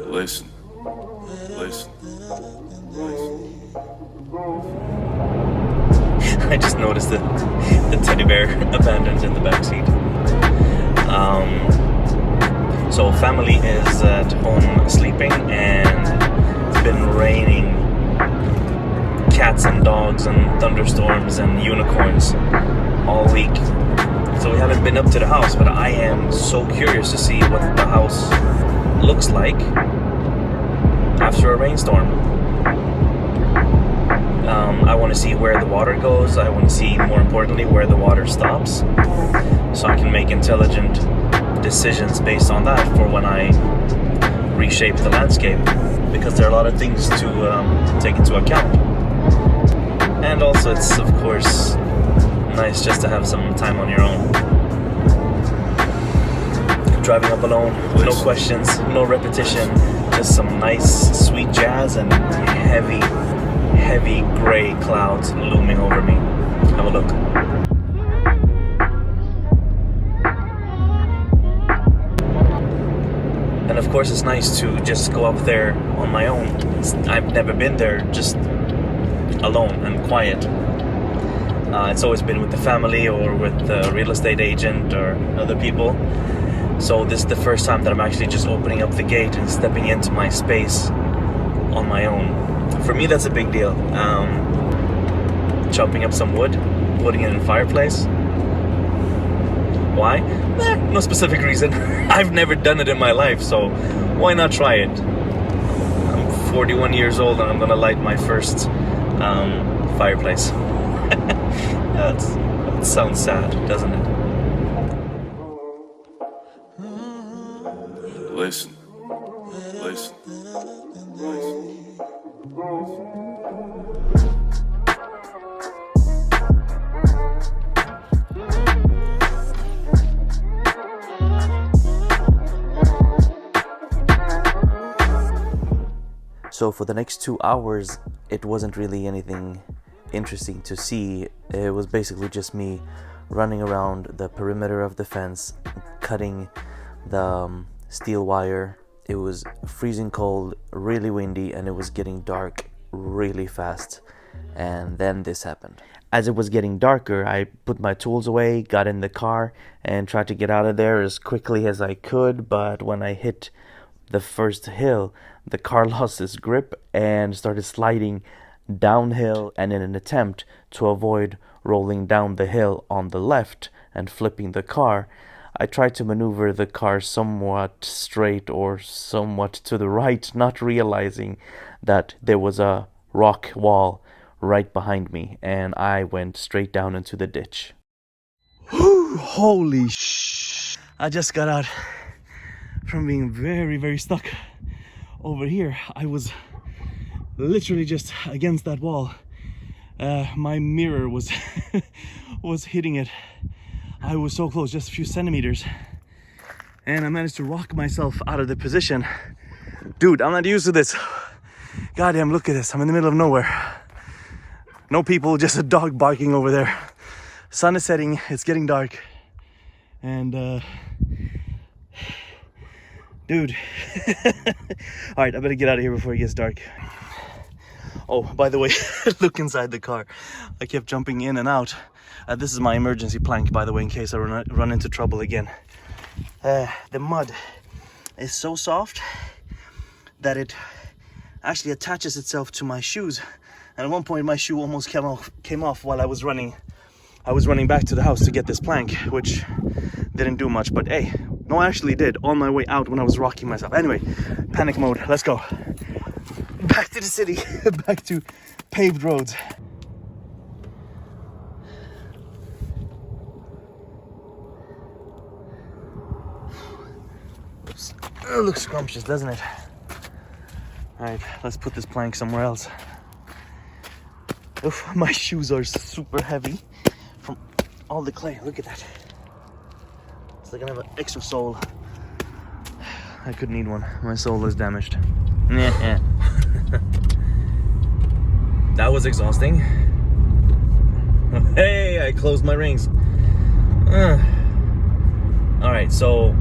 Listen, listen, listen. I just noticed the teddy bear abandoned in the backseat. So family is at home sleeping, and it's been raining cats and dogs and thunderstorms and unicorns all week. So we haven't been up to the house, but I am so curious to see what the house looks like after a rainstorm. I want to see where the water goes. I want to see, more importantly, where the water stops, so I can make intelligent decisions based on that for when I reshape the landscape, because there are a lot of things to take into account. And also, it's of course nice just to have some time on your own. Driving up alone, no questions, no repetition, just some nice sweet jazz and heavy gray clouds looming over me. Have a look. And of course it's nice to just go up there on my own. I've never been there just alone and quiet. It's always been with the family or with the real estate agent or other people. So this is the first time that I'm actually just opening up the gate and stepping into my space on my own. For me, that's a big deal. Chopping up some wood, putting it in a fireplace. Why? No specific reason. I've never done it in my life, so why not try it? I'm 41 years old and I'm gonna light my first fireplace. That sounds sad, doesn't it? Listen, listen, listen. So for the next 2 hours, it wasn't really anything interesting to see. It was basically just me running around the perimeter of the fence, cutting the steel wire. It was freezing cold, really windy, and it was getting dark really fast. And then this happened. As it was getting darker, I put my tools away, got in the car, and tried to get out of there as quickly as I could. But when I hit the first hill, the car lost its grip and started sliding downhill, and in an attempt to avoid rolling down the hill on the left and flipping the car, I tried to maneuver the car somewhat straight or somewhat to the right, not realizing that there was a rock wall right behind me, and I went straight down into the ditch. Holy sh! I just got out from being very stuck over here. I was literally just against that wall. My mirror was was hitting it. I was so close, just a few centimeters, and I managed to rock myself out of the position. Dude, I'm not used to this. Goddamn, look at this. I'm in the middle of nowhere. No people, just a dog barking over there. Sun is setting, it's getting dark, and dude. All right, I better get out of here before it gets dark. Oh, by the way, look inside the car. I kept jumping in and out. This is my emergency plank, by the way, in case I run into trouble again. The mud is so soft that it actually attaches itself to my shoes. And at one point, my shoe almost came off while I was running. I was running back to the house to get this plank, which didn't do much. But hey, no, I actually did on my way out when I was rocking myself. Anyway, panic mode. Let's go. Back to the city. Back to paved roads. It looks scrumptious, doesn't it? Alright, let's put this plank somewhere else. Oof, my shoes are super heavy from all the clay. Look at that. It's like I have an extra sole. I could need one. My sole is damaged. That was exhausting. Hey, I closed my rings. Alright, so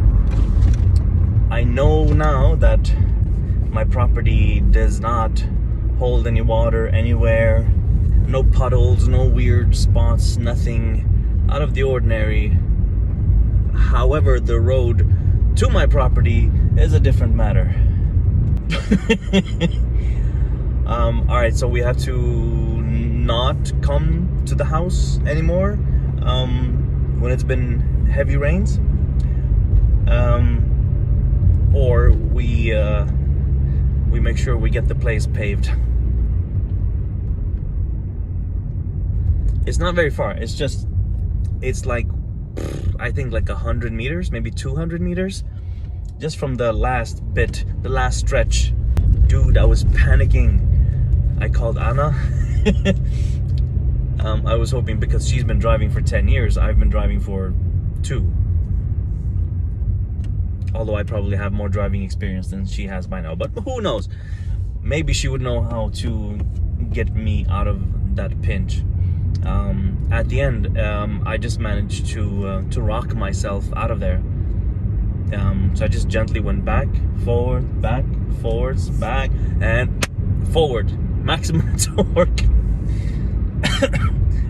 I know now that my property does not hold any water anywhere. No puddles, no weird spots, nothing out of the ordinary. However, the road to my property is a different matter. Alright, so we have to not come to the house anymore when it's been heavy rains. Or we make sure we get the place paved. It's not very far. It's like, I think like 100 meters, maybe 200 meters. Just from the last bit, the last stretch. Dude, I was panicking. I called Anna. I was hoping, because she's been driving for 10 years, I've been driving for 2. Although I probably have more driving experience than she has by now. But who knows? Maybe she would know how to get me out of that pinch. At the end, I just managed to rock myself out of there. So I just gently went back, forward, back, forwards, back, and forward. Maximum torque.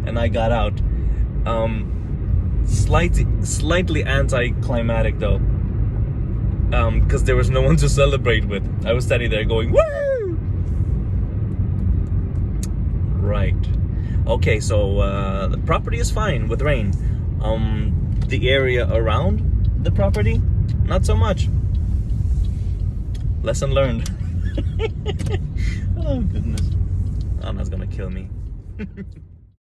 And I got out. Slightly anticlimactic though. Because there was no one to celebrate with. I was standing there going, woo! Right. Okay, so the property is fine with rain. The area around the property, not so much. Lesson learned. Oh goodness. Anna's gonna kill me.